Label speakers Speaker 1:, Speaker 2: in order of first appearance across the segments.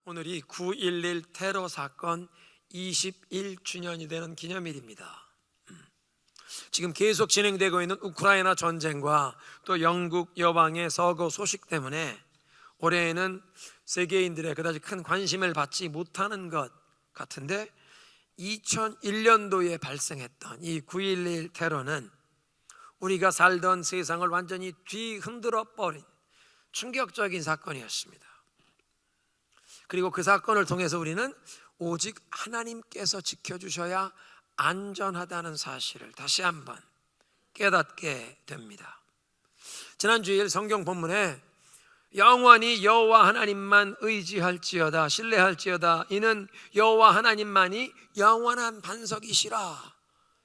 Speaker 1: 오늘이 9.11 테러 사건 21주년이 되는 기념일입니다. 지금 계속 진행되고 있는 우크라이나 전쟁과 또 영국 여왕의 서거 소식 때문에 올해에는 세계인들의 그다지 큰 관심을 받지 못하는 것 같은데, 2001년도에 발생했던 이 9.11 테러는 우리가 살던 세상을 완전히 뒤흔들어 버린 충격적인 사건이었습니다. 그리고 그 사건을 통해서 우리는 오직 하나님께서 지켜주셔야 안전하다는 사실을 다시 한번 깨닫게 됩니다. 지난 주일 성경 본문에 영원히 여호와 하나님만 의지할지어다, 신뢰할지어다, 이는 여호와 하나님만이 영원한 반석이시라,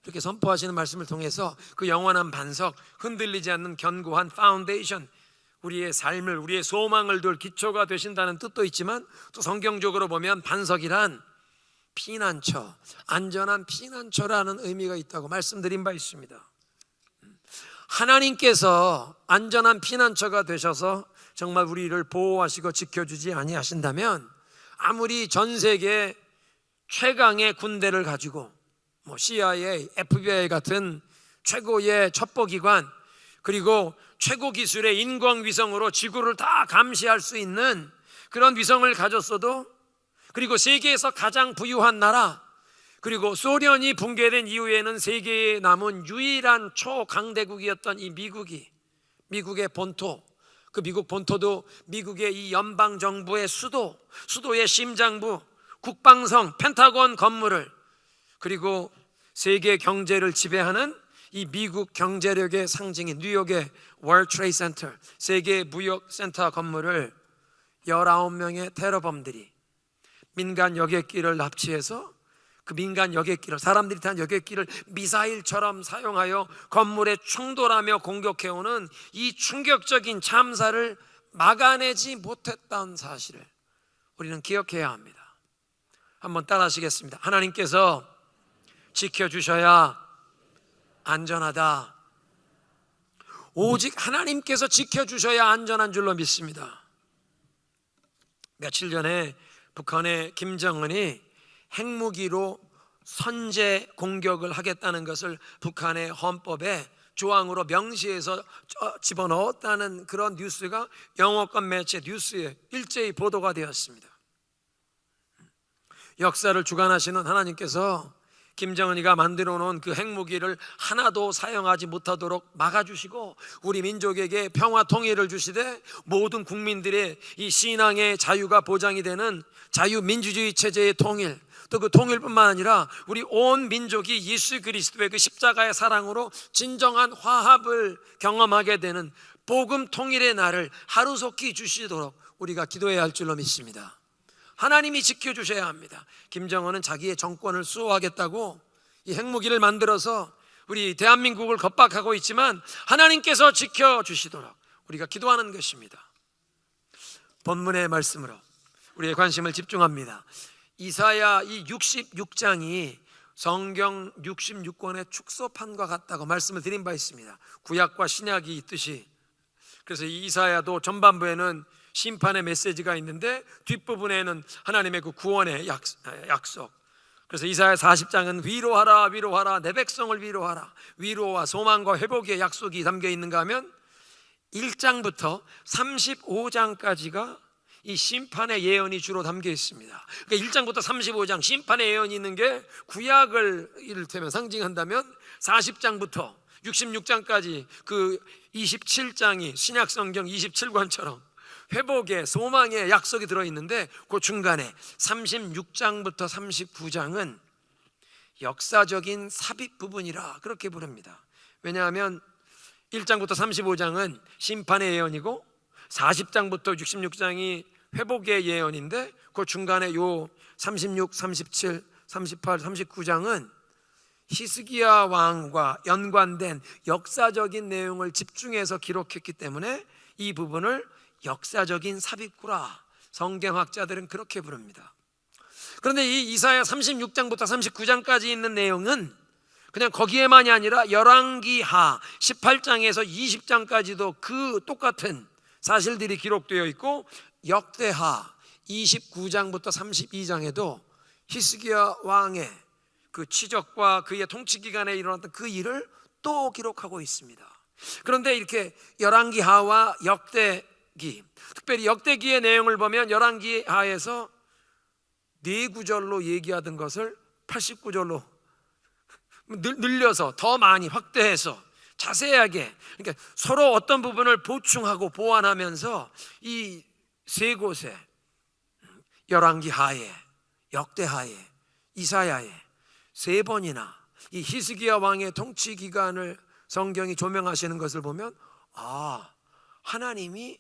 Speaker 1: 이렇게 선포하시는 말씀을 통해서 그 영원한 반석, 흔들리지 않는 견고한 파운데이션, 우리의 삶을, 우리의 소망을 둘 기초가 되신다는 뜻도 있지만, 또 성경적으로 보면 반석이란 피난처, 안전한 피난처라는 의미가 있다고 말씀드린 바 있습니다. 하나님께서 안전한 피난처가 되셔서 정말 우리를 보호하시고 지켜주지 아니하신다면, 아무리 전 세계 최강의 군대를 가지고 CIA, FBI 같은 최고의 첩보기관, 그리고 최고 기술의 인공위성으로 지구를 다 감시할 수 있는 그런 위성을 가졌어도, 그리고 세계에서 가장 부유한 나라, 그리고 소련이 붕괴된 이후에는 세계에 남은 유일한 초강대국이었던 이 미국의 본토, 그 미국 본토도 미국의 이 연방정부의 수도의 심장부, 국방성, 펜타곤 건물을, 그리고 세계 경제를 지배하는 이 미국 경제력의 상징인 뉴욕의 월드 트레이드 센터, 세계 무역센터 건물을 19명의 테러범들이 민간 여객기를 납치해서 그 민간 여객기를, 사람들이 탄 여객기를 미사일처럼 사용하여 건물에 충돌하며 공격해오는 이 충격적인 참사를 막아내지 못했다는 사실을 우리는 기억해야 합니다. 한번 따라 하시겠습니다. 하나님께서 지켜주셔야 안전하다. 오직 하나님께서 지켜주셔야 안전한 줄로 믿습니다. 며칠 전에 북한의 김정은이 핵무기로 선제 공격을 하겠다는 것을 북한의 헌법에 조항으로 명시해서 집어넣었다는 그런 뉴스가 영어권 매체 뉴스에 일제히 보도가 되었습니다. 역사를 주관하시는 하나님께서 김정은이가 만들어 놓은 그 핵무기를 하나도 사용하지 못하도록 막아주시고, 우리 민족에게 평화 통일을 주시되 모든 국민들의 이 신앙의 자유가 보장이 되는 자유민주주의 체제의 통일, 또 그 통일뿐만 아니라 우리 온 민족이 예수 그리스도의 그 십자가의 사랑으로 진정한 화합을 경험하게 되는 복음 통일의 날을 하루속히 주시도록 우리가 기도해야 할 줄로 믿습니다. 하나님이 지켜주셔야 합니다. 김정은은 자기의 정권을 수호하겠다고 이 핵무기를 만들어서 우리 대한민국을 겁박하고 있지만, 하나님께서 지켜주시도록 우리가 기도하는 것입니다. 본문의 말씀으로 우리의 관심을 집중합니다. 이사야 이 66장이 성경 66권의 축소판과 같다고 말씀을 드린 바 있습니다. 구약과 신약이 있듯이. 그래서 이 이사야도 전반부에는 심판의 메시지가 있는데 뒷부분에는 하나님의 그 구원의 약속. 그래서 이사야 40장은 위로하라 내 백성을 위로하라, 위로와 소망과 회복의 약속이 담겨 있는가 하면 1장부터 35장까지가 이 심판의 예언이 주로 담겨 있습니다. 그러니까 1장부터 35장 심판의 예언이 있는 게 구약을 이를테면 상징한다면, 40장부터 66장까지 그 27장이 신약 성경 27권처럼 회복의 소망의 약속이 들어있는데, 그 중간에 36장부터 39장은 역사적인 삽입 부분이라 그렇게 부릅니다. 왜냐하면 1장부터 35장은 심판의 예언이고 40장부터 66장이 회복의 예언인데, 그 중간에 요 36, 37, 38, 39장은 히스기야 왕과 연관된 역사적인 내용을 집중해서 기록했기 때문에 이 부분을 역사적인 삽입구라 성경학자들은 그렇게 부릅니다. 그런데 이 이사야 36장부터 39장까지 있는 내용은 그냥 거기에만이 아니라 열왕기하 18장에서 20장까지도 그 똑같은 사실들이 기록되어 있고, 역대하 29장부터 32장에도 히스기야 왕의 그 치적과 그의 통치 기간에 일어났던 그 일을 또 기록하고 있습니다. 그런데 이렇게 열왕기하와 역대기, 특별히 역대기의 내용을 보면 열왕기하에서 4구절로 얘기하던 것을 89절로 늘려서 더 많이 확대해서 자세하게, 그러니까 서로 어떤 부분을 보충하고 보완하면서 이 세 곳에 열왕기하에, 역대하에, 이사야에 3번이나 이 히스기야 왕의 통치 기간을 성경이 조명하시는 것을 보면, 하나님이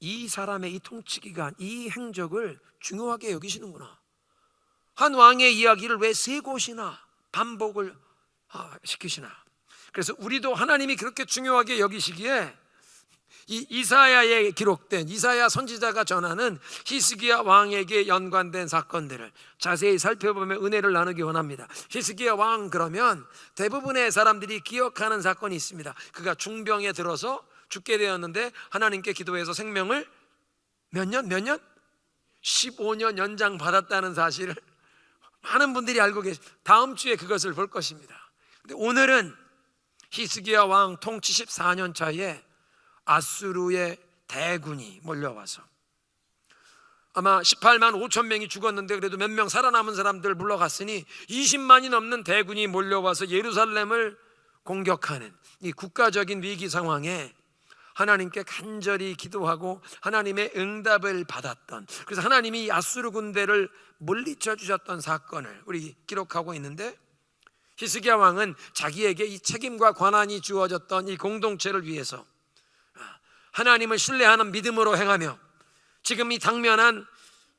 Speaker 1: 이 사람의 이 통치 기간, 이 행적을 중요하게 여기시는구나. 한 왕의 이야기를 왜 3곳이나 반복을 시키시나. 그래서 우리도 하나님이 그렇게 중요하게 여기시기에 이 이사야에 기록된, 이사야 선지자가 전하는 히스기야 왕에게 연관된 사건들을 자세히 살펴보며 은혜를 나누기 원합니다. 히스기야 왕 그러면 대부분의 사람들이 기억하는 사건이 있습니다. 그가 중병에 들어서 죽게 되었는데 하나님께 기도해서 생명을 몇 년? 15년 연장 받았다는 사실을 많은 분들이 알고 계십니다. 다음 주에 그것을 볼 것입니다. 근데 오늘은 히스기야 왕 통치 14년 차에 아수르의 대군이 몰려와서 아마 18만 5천 명이 죽었는데 그래도 몇 명 살아남은 사람들 물러갔으니 20만이 넘는 대군이 몰려와서 예루살렘을 공격하는 이 국가적인 위기 상황에 하나님께 간절히 기도하고 하나님의 응답을 받았던, 그래서 하나님이 아수르 군대를 물리쳐 주셨던 사건을 우리 기록하고 있는데, 히스기야 왕은 자기에게 이 책임과 권한이 주어졌던 이 공동체를 위해서 하나님을 신뢰하는 믿음으로 행하며 지금 이 당면한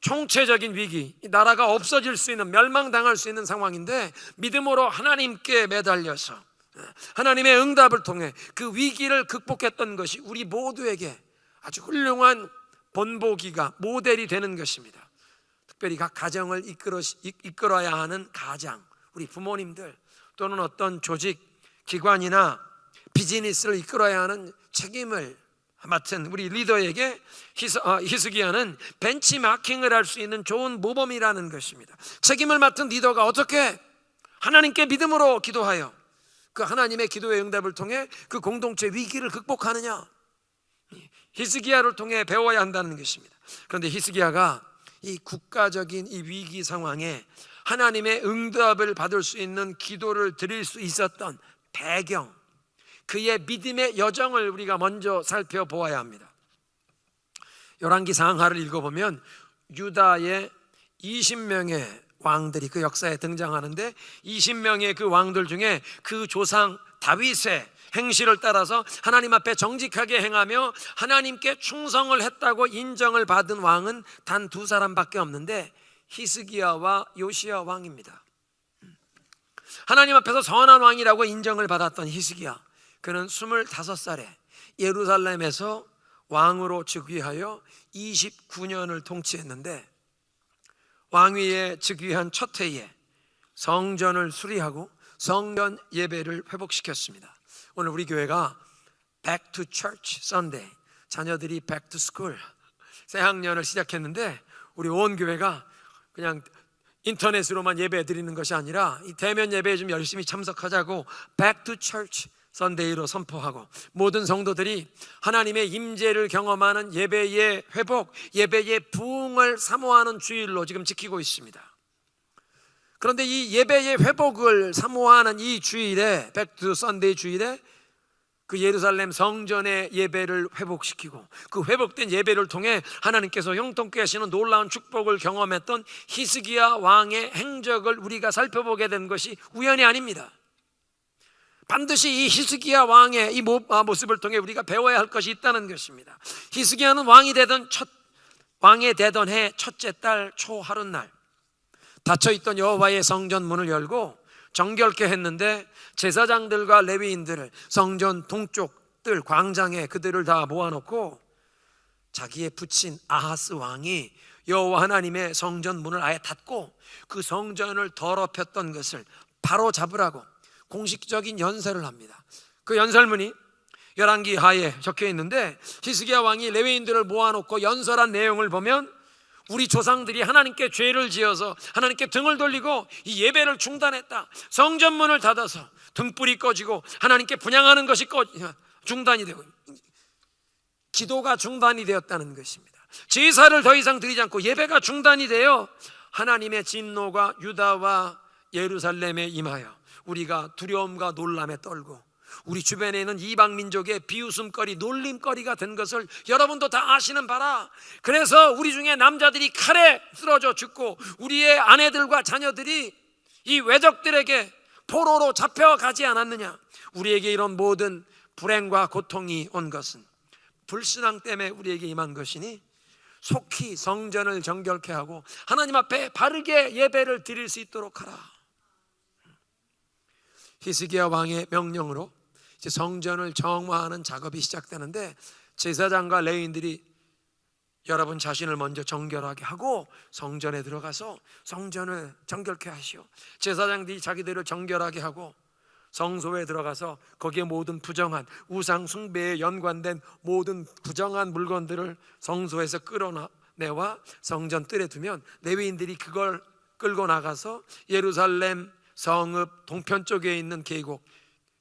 Speaker 1: 총체적인 위기, 이 나라가 없어질 수 있는, 멸망당할 수 있는 상황인데 믿음으로 하나님께 매달려서 하나님의 응답을 통해 그 위기를 극복했던 것이 우리 모두에게 아주 훌륭한 본보기가, 모델이 되는 것입니다. 특별히 각 가정을 이끌어야 하는 가장, 우리 부모님들 또는 어떤 조직, 기관이나 비즈니스를 이끌어야 하는 책임을 맡은 우리 리더에게 히스기야는 벤치마킹을 할 수 있는 좋은 모범이라는 것입니다. 책임을 맡은 리더가 어떻게 하나님께 믿음으로 기도하여 그 하나님의 기도의 응답을 통해 그 공동체 위기를 극복하느냐, 히스기야를 통해 배워야 한다는 것입니다. 그런데 히스기야가 이 국가적인 이 위기 상황에 하나님의 응답을 받을 수 있는 기도를 드릴 수 있었던 배경, 그의 믿음의 여정을 우리가 먼저 살펴보아야 합니다. 열왕기 상하를 읽어보면 유다의 20명의 왕들이 그 역사에 등장하는데, 20명의 그 왕들 중에 그 조상 다윗의 행실을 따라서 하나님 앞에 정직하게 행하며 하나님께 충성을 했다고 인정을 받은 왕은 단 2사람밖에 없는데 히스기야와 요시야 왕입니다. 하나님 앞에서 선한 왕이라고 인정을 받았던 히스기야, 그는 25살에 예루살렘에서 왕으로 즉위하여 29년을 통치했는데, 왕위에 즉위한 첫 해에 성전을 수리하고 성전 예배를 회복시켰습니다. 오늘 우리 교회가 Back to Church Sunday, 자녀들이 Back to School 새학년을 시작했는데, 우리 온 교회가 그냥 인터넷으로만 예배 드리는 것이 아니라 이 대면 예배에 좀 열심히 참석하자고 Back to Church Sunday로 선포하고, 모든 성도들이 하나님의 임재를 경험하는 예배의 회복, 예배의 부흥을 사모하는 주일로 지금 지키고 있습니다. 그런데 이 예배의 회복을 사모하는 이 주일에, Back to Sunday 주일에 그 예루살렘 성전의 예배를 회복시키고 그 회복된 예배를 통해 하나님께서 형통케 하시는 놀라운 축복을 경험했던 히스기야 왕의 행적을 우리가 살펴보게 된 것이 우연이 아닙니다. 반드시 이 히스기야 왕의 이 모습을 통해 우리가 배워야 할 것이 있다는 것입니다. 히스기야는 왕이 되던 해 첫째 달 초하룻날 닫혀있던 여호와의 성전 문을 열고 정결케 했는데, 제사장들과 레위인들을 성전 동쪽 뜰 광장에 그들을 다 모아놓고 자기의 부친 아하스 왕이 여호와 하나님의 성전 문을 아예 닫고 그 성전을 더럽혔던 것을 바로 잡으라고 공식적인 연설을 합니다. 그 연설문이 열왕기하에 적혀 있는데, 히스기야 왕이 레위인들을 모아놓고 연설한 내용을 보면 우리 조상들이 하나님께 죄를 지어서 하나님께 등을 돌리고 이 예배를 중단했다. 성전문을 닫아서 등불이 꺼지고 하나님께 분향하는 것이 중단이 되고 기도가 중단이 되었다는 것입니다. 제사를 더 이상 드리지 않고 예배가 중단이 되어 하나님의 진노가 유다와 예루살렘에 임하여 우리가 두려움과 놀람에 떨고 우리 주변에 있는 이방 민족의 비웃음거리, 놀림거리가 된 것을 여러분도 다 아시는 바라. 그래서 우리 중에 남자들이 칼에 쓰러져 죽고 우리의 아내들과 자녀들이 이 외적들에게 포로로 잡혀가지 않았느냐. 우리에게 이런 모든 불행과 고통이 온 것은 불신앙 때문에 우리에게 임한 것이니 속히 성전을 정결케 하고 하나님 앞에 바르게 예배를 드릴 수 있도록 하라. 히스기야 왕의 명령으로 이제 성전을 정화하는 작업이 시작되는데 제사장과 레위인들이 여러분 자신을 먼저 정결하게 하고 성전에 들어가서 성전을 정결케 하시오. 제사장들이 자기들을 정결하게 하고 성소에 들어가서 거기에 모든 부정한 우상 숭배에 연관된 모든 부정한 물건들을 성소에서 끌어내와 성전 뜰에 두면 레위인들이 그걸 끌고 나가서 예루살렘 성읍 동편 쪽에 있는 계곡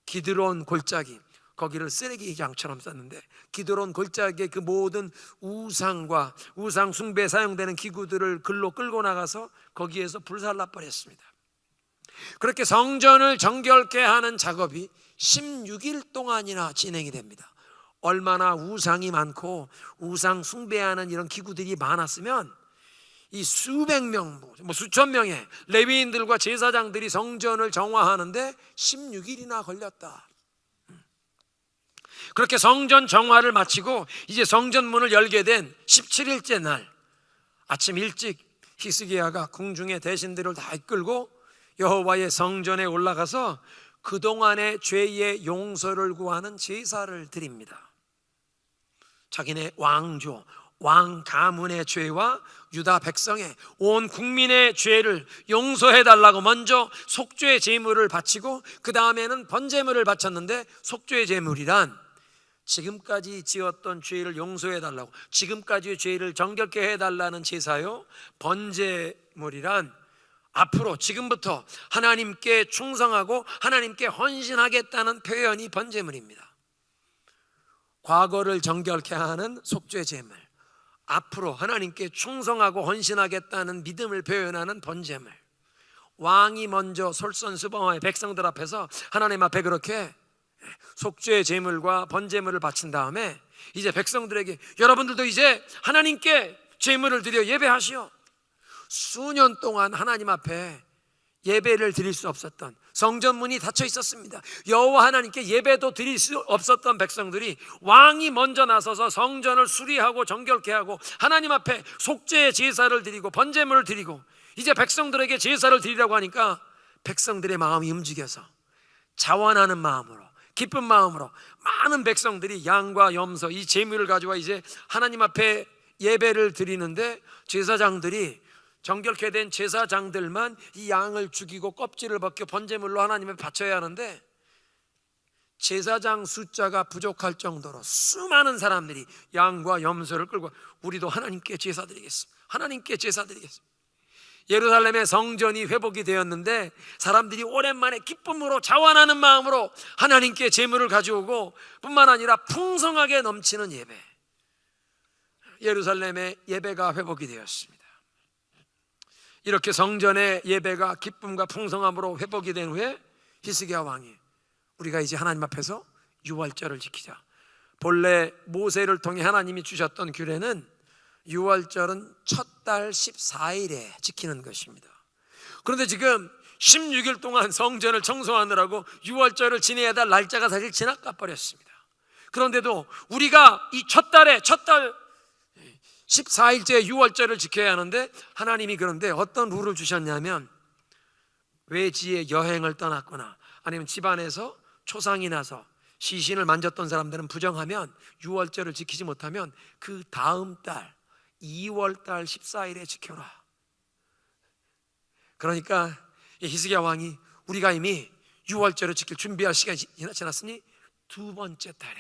Speaker 1: 기드론 골짜기, 거기를 쓰레기장처럼 썼는데 기드론 골짜기에 그 모든 우상과 우상 숭배에 사용되는 기구들을 글로 끌고 나가서 거기에서 불살라 버렸습니다. 그렇게 성전을 정결케 하는 작업이 16일 동안이나 진행이 됩니다. 얼마나 우상이 많고 우상 숭배하는 이런 기구들이 많았으면 이 수백 명, 수천 명의 레위인들과 제사장들이 성전을 정화하는데 16일이나 걸렸다. 그렇게 성전 정화를 마치고 이제 성전 문을 열게 된 17일째 날 아침 일찍 히스기야가 궁중의 대신들을 다 이끌고 여호와의 성전에 올라가서 그동안의 죄의 용서를 구하는 제사를 드립니다. 자기네 왕조 왕 가문의 죄와 유다 백성의 온 국민의 죄를 용서해 달라고 먼저 속죄 제물을 바치고 그 다음에는 번제물을 바쳤는데 속죄 제물이란 지금까지 지었던 죄를 용서해 달라고 지금까지의 죄를 정결케 해달라는 제사요. 번제물이란 앞으로 지금부터 하나님께 충성하고 하나님께 헌신하겠다는 표현이 번제물입니다. 과거를 정결케 하는 속죄 제물, 앞으로 하나님께 충성하고 헌신하겠다는 믿음을 표현하는 번제물. 왕이 먼저 솔선수범하여 백성들 앞에서 하나님 앞에 그렇게 속죄 제물과 번제물을 바친 다음에 이제 백성들에게 여러분들도 이제 하나님께 제물을 드려 예배하시오. 수년 동안 하나님 앞에 예배를 드릴 수 없었던 성전 문이 닫혀 있었습니다. 여호와 하나님께 예배도 드릴 수 없었던 백성들이 왕이 먼저 나서서 성전을 수리하고 정결케 하고 하나님 앞에 속죄의 제사를 드리고 번제물을 드리고 이제 백성들에게 제사를 드리라고 하니까 백성들의 마음이 움직여서 자원하는 마음으로 기쁜 마음으로 많은 백성들이 양과 염소 이 제물을 가져와 이제 하나님 앞에 예배를 드리는데 제사장들이 정결케 된 제사장들만 이 양을 죽이고 껍질을 벗겨 번제물로 하나님에 바쳐야 하는데 제사장 숫자가 부족할 정도로 수많은 사람들이 양과 염소를 끌고 우리도 하나님께 제사 드리겠습니다. 하나님께 제사 드리겠습니다. 예루살렘의 성전이 회복이 되었는데 사람들이 오랜만에 기쁨으로 자원하는 마음으로 하나님께 제물을 가져오고 뿐만 아니라 풍성하게 넘치는 예배, 예루살렘의 예배가 회복이 되었습니다. 이렇게 성전의 예배가 기쁨과 풍성함으로 회복이 된 후에 히스기야 왕이 우리가 이제 하나님 앞에서 유월절을 지키자. 본래 모세를 통해 하나님이 주셨던 규례는 유월절은 첫 달 14일에 지키는 것입니다. 그런데 지금 16일 동안 성전을 청소하느라고 유월절을 지내야 될 날짜가 사실 지나가 버렸습니다. 그런데도 우리가 이 첫 달 14일째 유월절을 지켜야 하는데 하나님이 그런데 어떤 룰을 주셨냐면 외지에 여행을 떠났거나 아니면 집안에서 초상이 나서 시신을 만졌던 사람들은 부정하면 유월절을 지키지 못하면 그 다음 달 2월달 14일에 지켜라. 그러니까 히스기야 왕이 우리가 이미 유월절을 지킬 준비할 시간이 지났으니 두 번째 달에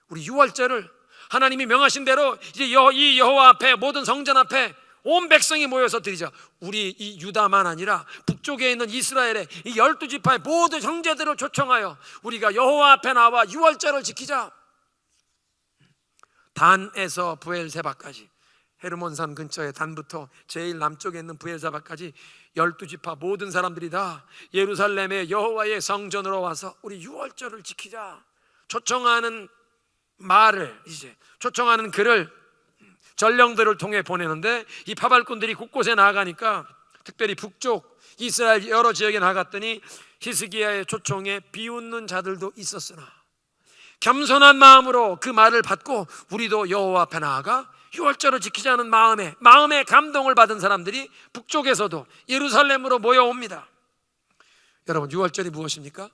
Speaker 1: 우리 유월절을 하나님이 명하신 대로 이제 이 여호와 앞에 모든 성전 앞에 온 백성이 모여서 드리자. 우리 이 유다만 아니라 북쪽에 있는 이스라엘의 이 12지파의 모든 형제들을 초청하여 우리가 여호와 앞에 나와 유월절을 지키자. 단에서 브엘세바까지, 헤르몬산 근처의 단부터 제일 남쪽에 있는 브엘세바까지 12지파 모든 사람들이 다 예루살렘의 여호와의 성전으로 와서 우리 유월절을 지키자. 초청하는 말을, 이제 초청하는 글을 전령들을 통해 보내는데, 이 파발꾼들이 곳곳에 나아가니까 특별히 북쪽 이스라엘 여러 지역에 나갔더니 히스기야의 초청에 비웃는 자들도 있었으나 겸손한 마음으로 그 말을 받고 우리도 여호와 앞에 나아가 유월절을 지키자는 마음의 감동을 받은 사람들이 북쪽에서도 예루살렘으로 모여옵니다. 여러분, 유월절이 무엇입니까?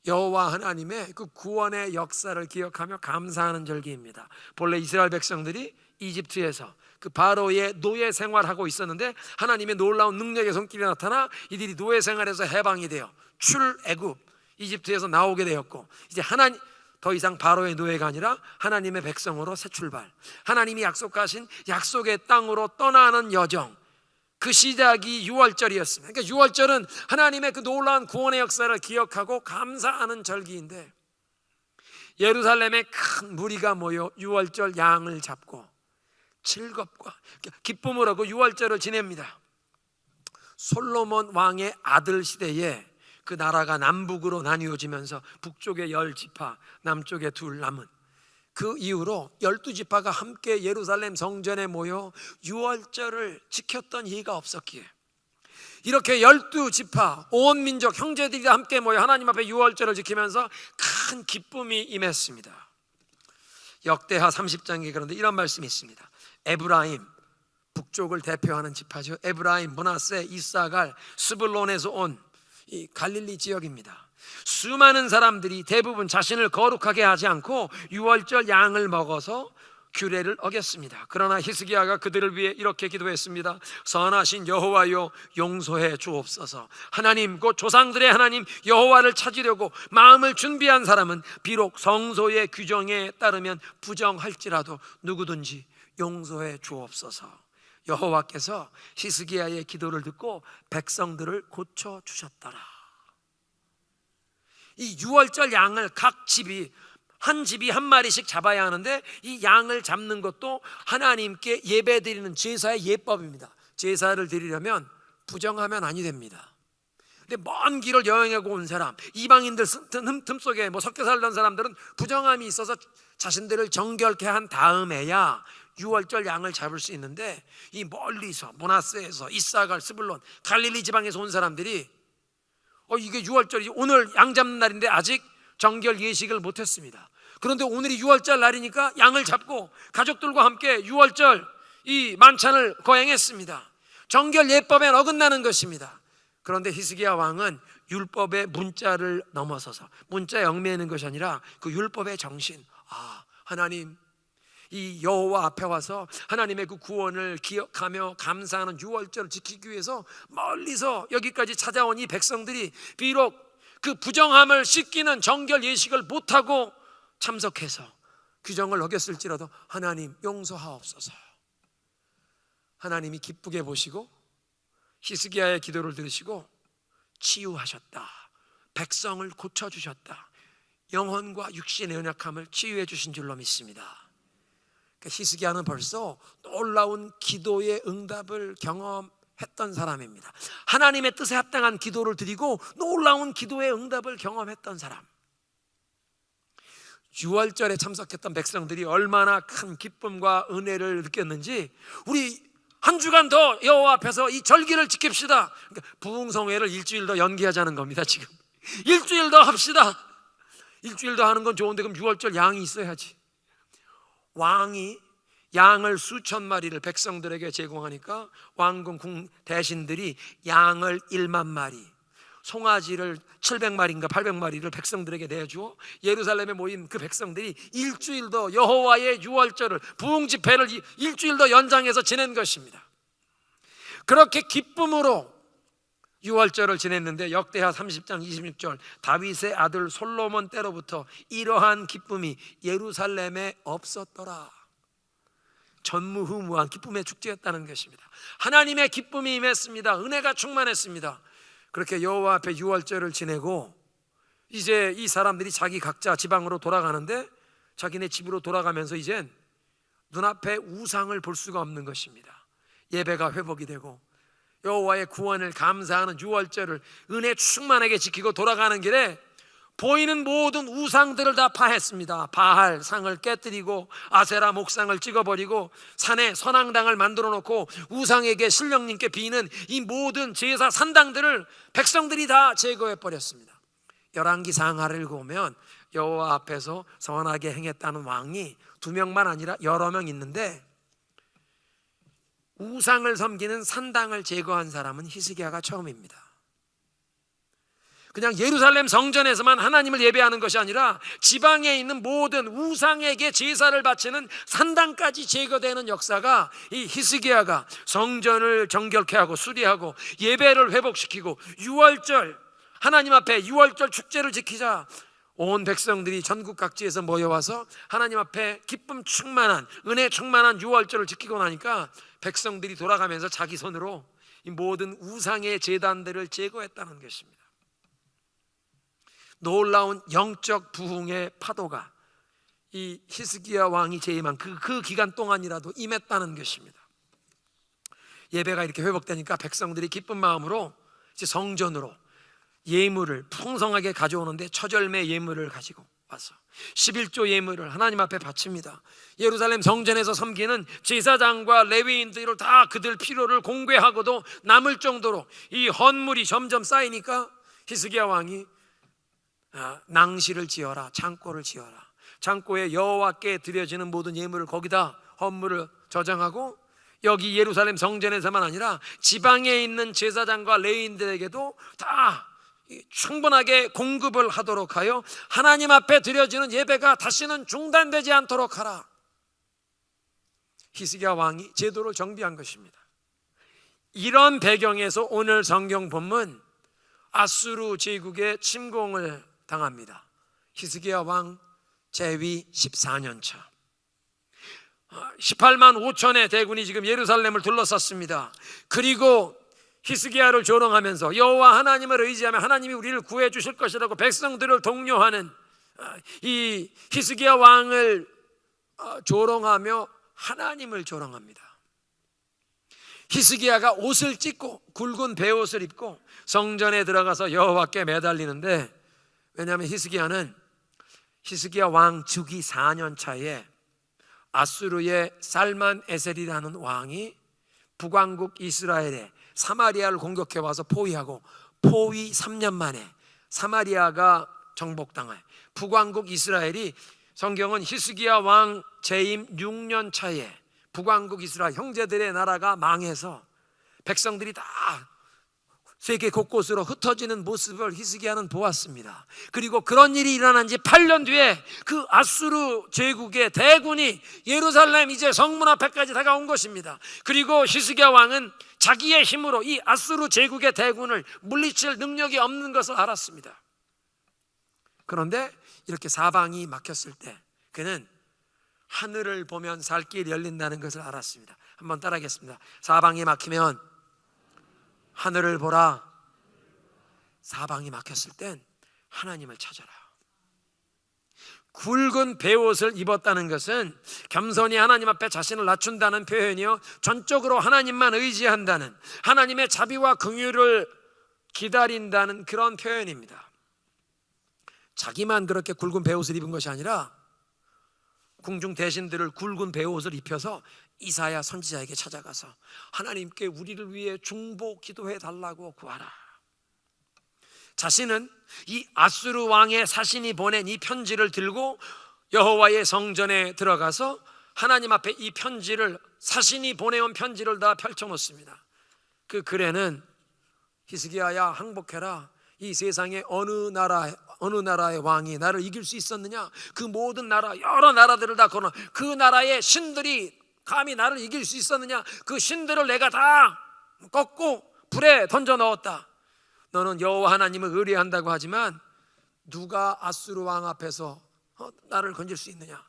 Speaker 1: 여호와 하나님의 그 구원의 역사를 기억하며 감사하는 절기입니다. 본래 이스라엘 백성들이 이집트에서 그 바로의 노예 생활하고 있었는데 하나님의 놀라운 능력의 손길이 나타나 이들이 노예 생활에서 해방이 되어 출애굽, 이집트에서 나오게 되었고, 이제 하나님 더 이상 바로의 노예가 아니라 하나님의 백성으로 새 출발, 하나님이 약속하신 약속의 땅으로 떠나는 여정, 그 시작이 유월절이었습니다. 그러니까 유월절은 하나님의 그 놀라운 구원의 역사를 기억하고 감사하는 절기인데, 예루살렘에 큰 무리가 모여 유월절 양을 잡고 즐겁고 기쁨으로 그 유월절을 지냅니다. 솔로몬 왕의 아들 시대에 그 나라가 남북으로 나뉘어지면서 북쪽에 10지파, 남쪽에 2 남은 그 이후로 12지파가 함께 예루살렘 성전에 모여 유월절을 지켰던 예가 없었기에, 이렇게 12지파 온 민족 형제들이 함께 모여 하나님 앞에 유월절을 지키면서 큰 기쁨이 임했습니다. 역대하 30장에 그런데 이런 말씀이 있습니다. 에브라임, 북쪽을 대표하는 지파죠. 에브라임, 므낫세, 이사갈, 스불론에서 온 이 갈릴리 지역입니다. 수많은 사람들이 대부분 자신을 거룩하게 하지 않고 유월절 양을 먹어서 규례를 어겼습니다. 그러나 히스기야가 그들을 위해 이렇게 기도했습니다. 선하신 여호와여, 용서해 주옵소서. 하나님, 곧 조상들의 하나님 여호와를 찾으려고 마음을 준비한 사람은 비록 성소의 규정에 따르면 부정할지라도 누구든지 용서해 주옵소서. 여호와께서 히스기야의 기도를 듣고 백성들을 고쳐 주셨더라. 이 유월절 양을 각 집이 한 마리씩 잡아야 하는데, 이 양을 잡는 것도 하나님께 예배 드리는 제사의 예법입니다. 제사를 드리려면 부정하면 아니 됩니다. 근데 먼 길을 여행하고 온 사람, 이방인들 틈 속에 섞여 살던 사람들은 부정함이 있어서 자신들을 정결케 한 다음에야 유월절 양을 잡을 수 있는데, 이 멀리서 므낫세에서 이사갈, 스불론, 갈릴리 지방에서 온 사람들이 이게 유월절이 오늘 양 잡는 날인데 아직 정결 예식을 못했습니다. 그런데 오늘이 유월절 날이니까 양을 잡고 가족들과 함께 유월절 이 만찬을 거행했습니다. 정결 예법에 어긋나는 것입니다. 그런데 히스기야 왕은 율법의 문자를 넘어서서 문자에 얽매이는 것이 아니라 그 율법의 정신, 하나님, 이 여호와 앞에 와서 하나님의 그 구원을 기억하며 감사하는 유월절을 지키기 위해서 멀리서 여기까지 찾아온 이 백성들이 비록 그 부정함을 씻기는 정결 예식을 못하고 참석해서 규정을 어겼을지라도 하나님 용서하옵소서. 하나님이 기쁘게 보시고 히스기야의 기도를 들으시고 치유하셨다. 백성을 고쳐주셨다. 영혼과 육신의 연약함을 치유해 주신 줄로 믿습니다. 히스기야는 벌써 놀라운 기도의 응답을 경험했던 사람입니다. 하나님의 뜻에 합당한 기도를 드리고 놀라운 기도의 응답을 경험했던 사람. 유월절에 참석했던 백성들이 얼마나 큰 기쁨과 은혜를 느꼈는지, 우리 한 주간 더 여호와 앞에서 이 절기를 지킵시다. 그러니까 부흥성회를 일주일 더 연기하자는 겁니다. 지금 일주일 더 합시다. 일주일 더 하는 건 좋은데 그럼 유월절 양이 있어야지. 왕이 양을 수천 마리를 백성들에게 제공하니까 왕궁 대신들이 양을 1만 마리, 송아지를 700마리인가 800마리를 백성들에게 내주어 예루살렘에 모인 그 백성들이 일주일 더 여호와의 유월절을, 부흥 집회를 일주일 더 연장해서 지낸 것입니다. 그렇게 기쁨으로 유월절을 지냈는데 역대하 30장 26절, 다윗의 아들 솔로몬 때로부터 이러한 기쁨이 예루살렘에 없었더라. 전무후무한 기쁨의 축제였다는 것입니다. 하나님의 기쁨이 임했습니다. 은혜가 충만했습니다. 그렇게 여호와 앞에 유월절을 지내고 이제 이 사람들이 자기 각자 지방으로 돌아가는데, 자기네 집으로 돌아가면서 이젠 눈앞에 우상을 볼 수가 없는 것입니다. 예배가 회복이 되고 여호와의 구원을 감사하는 유월절을 은혜 충만하게 지키고 돌아가는 길에 보이는 모든 우상들을 다 파했습니다. 바알 상을 깨뜨리고 아세라 목상을 찍어버리고 산에 선앙당을 만들어 놓고 우상에게 신령님께 비는 이 모든 제사 산당들을 백성들이 다 제거해 버렸습니다. 열왕기상 하를 읽으면 여호와 앞에서 선하게 행했다는 왕이 2명만 아니라 여러 명 있는데, 우상을 섬기는 산당을 제거한 사람은 히스기야가 처음입니다. 그냥 예루살렘 성전에서만 하나님을 예배하는 것이 아니라 지방에 있는 모든 우상에게 제사를 바치는 산당까지 제거되는 역사가, 이 히스기야가 성전을 정결케 하고 수리하고 예배를 회복시키고 유월절, 하나님 앞에 유월절 축제를 지키자 온 백성들이 전국 각지에서 모여와서 하나님 앞에 기쁨 충만한, 은혜 충만한 유월절을 지키고 나니까 백성들이 돌아가면서 자기 손으로 이 모든 우상의 제단들을 제거했다는 것입니다. 놀라운 영적 부흥의 파도가 이 히스기야 왕이 재임한 그 기간 동안이라도 임했다는 것입니다. 예배가 이렇게 회복되니까 백성들이 기쁜 마음으로 이제 성전으로 예물을 풍성하게 가져오는데, 처절매 예물을 가지고 와서 11조 예물을 하나님 앞에 바칩니다. 예루살렘 성전에서 섬기는 제사장과 레위인들을 다 그들 필요를 공개하고도 남을 정도로 이 헌물이 점점 쌓이니까 히스기야 왕이 낭시를 지어라, 창고를 지어라. 창고에 여호와께 드려지는 모든 예물을 거기다 헌물을 저장하고, 여기 예루살렘 성전에서만 아니라 지방에 있는 제사장과 레위인들에게도 다 충분하게 공급을 하도록 하여 하나님 앞에 드려지는 예배가 다시는 중단되지 않도록 하라. 히스기야 왕이 제도를 정비한 것입니다. 이런 배경에서 오늘 성경 본문 아수르 제국의 침공을 당합니다. 히스기야 왕 재위 14년 차, 18만 5천의 대군이 지금 예루살렘을 둘러쌌습니다. 그리고 히스기야를 조롱하면서 여호와 하나님을 의지하면 하나님이 우리를 구해 주실 것이라고 백성들을 독려하는 이 히스기야 왕을 조롱하며 하나님을 조롱합니다. 히스기야가 옷을 찢고 굵은 베옷을 입고 성전에 들어가서 여호와께 매달리는데, 왜냐하면 히스기야 왕 즉위 4년 차에 아수르의 살만 에셀이라는 왕이 북왕국 이스라엘에 사마리아를 공격해 와서 포위하고, 포위 3년 만에 사마리아가 정복당해 북왕국 이스라엘이, 성경은 히스기야 왕 재임 6년 차에 북왕국 이스라엘 형제들의 나라가 망해서 백성들이 다 세계 곳곳으로 흩어지는 모습을 히스기야는 보았습니다. 그리고 그런 일이 일어난 지 8년 뒤에 그 아수르 제국의 대군이 예루살렘 이제 성문 앞에까지 다가온 것입니다. 그리고 히스기야 왕은 자기의 힘으로 이 아수르 제국의 대군을 물리칠 능력이 없는 것을 알았습니다. 그런데 이렇게 사방이 막혔을 때 그는 하늘을 보면 살 길이 열린다는 것을 알았습니다. 한번 따라하겠습니다. 사방이 막히면 하늘을 보라. 사방이 막혔을 땐 하나님을 찾아라. 굵은 베옷을 입었다는 것은 겸손히 하나님 앞에 자신을 낮춘다는 표현이요, 전적으로 하나님만 의지한다는, 하나님의 자비와 긍휼을 기다린다는 그런 표현입니다. 자기만 그렇게 굵은 베옷을 입은 것이 아니라 궁중 대신들을 굵은 베옷을 입혀서 이사야 선지자에게 찾아가서 하나님께 우리를 위해 중보 기도해 달라고 구하라. 자신은 이 아수르 왕의 사신이 보낸 이 편지를 들고 여호와의 성전에 들어가서 하나님 앞에 이 편지를, 사신이 보내온 편지를 다 펼쳐놓습니다. 그 글에는 히스기야야 항복해라. 이 세상에 어느 나라의 왕이 나를 이길 수 있었느냐? 그 모든 나라, 여러 나라들을 다 걸어, 그 나라의 신들이 감히 나를 이길 수 있었느냐? 그 신들을 내가 다 꺾고 불에 던져 넣었다. 너는 여호와 하나님을 의뢰한다고 하지만 누가 아수르 왕 앞에서 나를 건질 수 있느냐?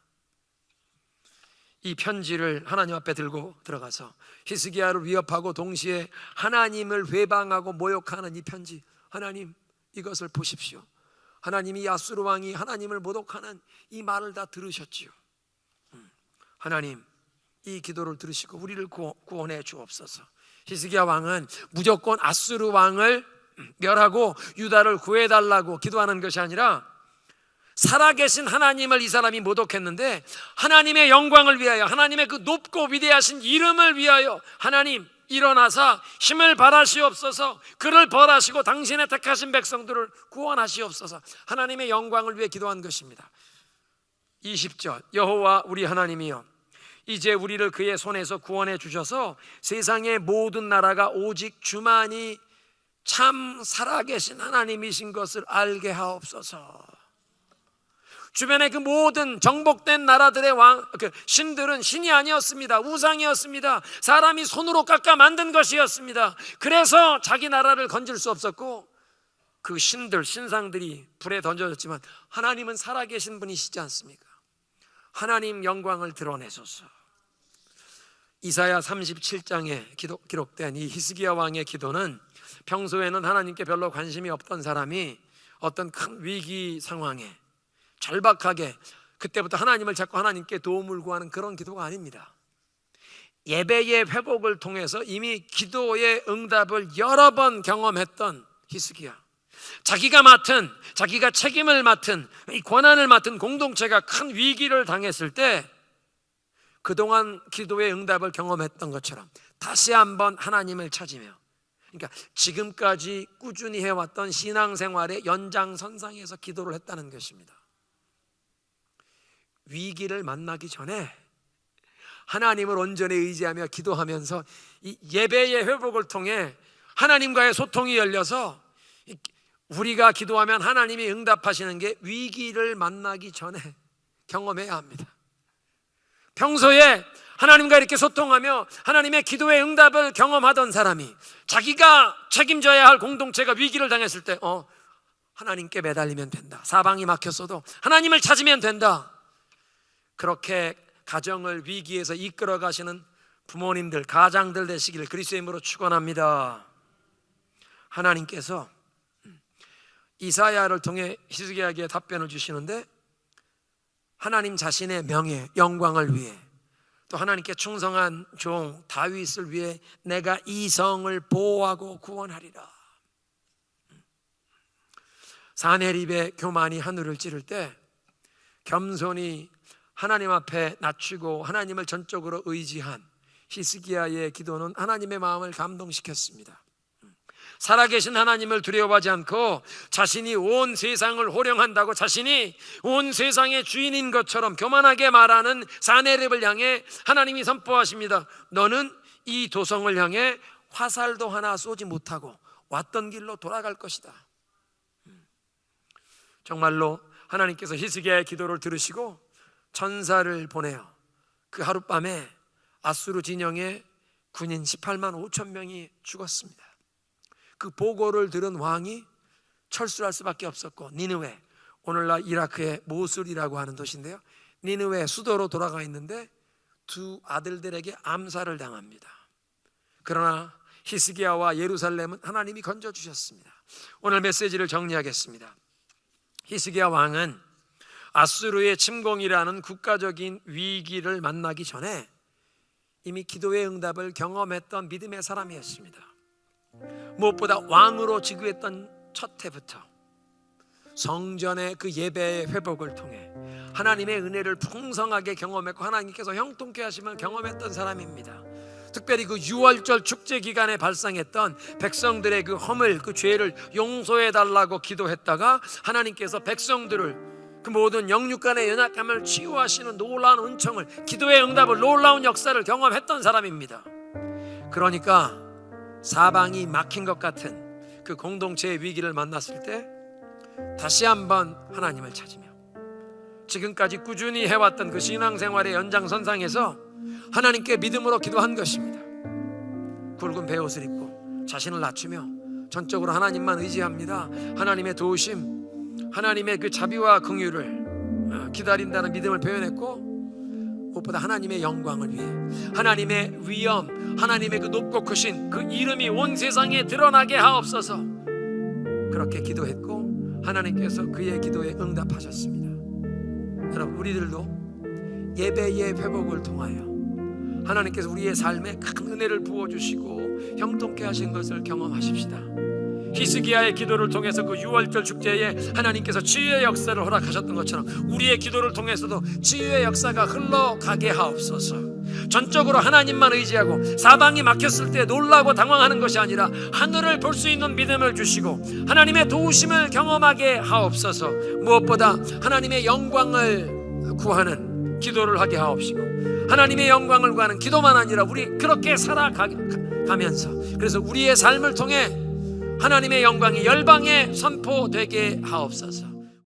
Speaker 1: 이 편지를 하나님 앞에 들고 들어가서 히스기야를 위협하고 동시에 하나님을 회방하고 모욕하는 이 편지, 하나님 이것을 보십시오. 하나님이 아수르 왕이 하나님을 모독하는 이 말을 다 들으셨지요. 하나님 이 기도를 들으시고 우리를 구원해 주옵소서. 히스기야 왕은 무조건 아수르 왕을 멸하고 유다를 구해달라고 기도하는 것이 아니라 살아계신 하나님을 이 사람이 모독했는데 하나님의 영광을 위하여, 하나님의 그 높고 위대하신 이름을 위하여 하나님 일어나사 힘을 발하시옵소서. 그를 벌하시고 당신의 택하신 백성들을 구원하시옵소서. 하나님의 영광을 위해 기도한 것입니다. 20절 여호와 우리 하나님이여, 이제 우리를 그의 손에서 구원해 주셔서 세상의 모든 나라가 오직 주만이 참 살아계신 하나님이신 것을 알게 하옵소서. 주변의 그 모든 정복된 나라들의 신들은 신이 아니었습니다. 우상이었습니다. 사람이 손으로 깎아 만든 것이었습니다. 그래서 자기 나라를 건질 수 없었고 그 신상들이 불에 던져졌지만 하나님은 살아계신 분이시지 않습니까? 하나님 영광을 드러내소서. 이사야 37장에 기록된 이 히스기야 왕의 기도는 평소에는 하나님께 별로 관심이 없던 사람이 어떤 큰 위기 상황에 절박하게 그때부터 하나님을 찾고 하나님께 도움을 구하는 그런 기도가 아닙니다. 예배의 회복을 통해서 이미 기도의 응답을 여러 번 경험했던 히스기야, 자기가 책임을 맡은 이 권한을 맡은 공동체가 큰 위기를 당했을 때 그동안 기도의 응답을 경험했던 것처럼 다시 한번 하나님을 찾으며, 그러니까 지금까지 꾸준히 해왔던 신앙생활의 연장선상에서 기도를 했다는 것입니다. 위기를 만나기 전에 하나님을 온전히 의지하며 기도하면서 이 예배의 회복을 통해 하나님과의 소통이 열려서 우리가 기도하면 하나님이 응답하시는 게 위기를 만나기 전에 경험해야 합니다. 평소에 하나님과 이렇게 소통하며 하나님의 기도의 응답을 경험하던 사람이 자기가 책임져야 할 공동체가 위기를 당했을 때 하나님께 매달리면 된다. 사방이 막혔어도 하나님을 찾으면 된다. 그렇게 가정을 위기에서 이끌어 가시는 부모님들, 가장들 되시기를 그리스도의 이름으로 축원합니다. 하나님께서 이사야를 통해 히스기야에게 답변을 주시는데 하나님 자신의 명예, 영광을 위해 또 하나님께 충성한 종 다윗을 위해 내가 이 성을 보호하고 구원하리라. 사네립의 교만이 하늘을 찌를 때 겸손히 하나님 앞에 낮추고 하나님을 전적으로 의지한 히스기야의 기도는 하나님의 마음을 감동시켰습니다. 살아계신 하나님을 두려워하지 않고 자신이 온 세상을 호령한다고 자신이 온 세상의 주인인 것처럼 교만하게 말하는 사네립을 향해 하나님이 선포하십니다. 너는 이 도성을 향해 화살도 하나 쏘지 못하고 왔던 길로 돌아갈 것이다. 정말로 하나님께서 히스기야의 기도를 들으시고 천사를 보내어 그 하룻밤에 아수르 진영에 군인 18만 5천 명이 죽었습니다. 그 보고를 들은 왕이 철수할 수밖에 없었고 니느웨, 오늘날 이라크의 모술이라고 하는 도시인데요, 니느웨 수도로 돌아가 있는데 두 아들들에게 암살을 당합니다. 그러나 히스기야와 예루살렘은 하나님이 건져주셨습니다. 오늘 메시지를 정리하겠습니다. 히스기야 왕은 아수르의 침공이라는 국가적인 위기를 만나기 전에 이미 기도의 응답을 경험했던 믿음의 사람이었습니다. 무엇보다 왕으로 즉위했던 첫 해부터 성전의 그 예배의 회복을 통해 하나님의 은혜를 풍성하게 경험했고 하나님께서 형통케 하심을 경험했던 사람입니다. 특별히 그 유월절 축제 기간에 발생했던 백성들의 그 허물, 그 죄를 용서해 달라고 기도했다가 하나님께서 백성들을 그 모든 영육간의 연약함을 치유하시는 놀라운 은총을, 기도의 응답을, 놀라운 역사를 경험했던 사람입니다. 그러니까 사방이 막힌 것 같은 그 공동체의 위기를 만났을 때 다시 한번 하나님을 찾으며 지금까지 꾸준히 해왔던 그 신앙생활의 연장선상에서 하나님께 믿음으로 기도한 것입니다. 굵은 베옷을 입고 자신을 낮추며 전적으로 하나님만 의지합니다. 하나님의 도우심, 하나님의 그 자비와 긍휼을 기다린다는 믿음을 표현했고 무엇보다 하나님의 영광을 위해, 하나님의 위엄, 하나님의 그 높고 크신 그 이름이 온 세상에 드러나게 하옵소서. 그렇게 기도했고 하나님께서 그의 기도에 응답하셨습니다. 여러분, 우리들도 예배의 회복을 통하여 하나님께서 우리의 삶에 큰 은혜를 부어주시고 형통케 하신 것을 경험하십시다. 히스기야의 기도를 통해서 그 6월절 축제에 하나님께서 치유의 역사를 허락하셨던 것처럼 우리의 기도를 통해서도 치유의 역사가 흘러가게 하옵소서. 전적으로 하나님만 의지하고 사방이 막혔을 때 놀라고 당황하는 것이 아니라 하늘을 볼 수 있는 믿음을 주시고 하나님의 도우심을 경험하게 하옵소서. 무엇보다 하나님의 영광을 구하는 기도를 하게 하옵시고 하나님의 영광을 구하는 기도만 아니라 우리 그렇게 살아가면서 그래서 우리의 삶을 통해 하나님의 영광이 열방에 선포되게 하옵소서.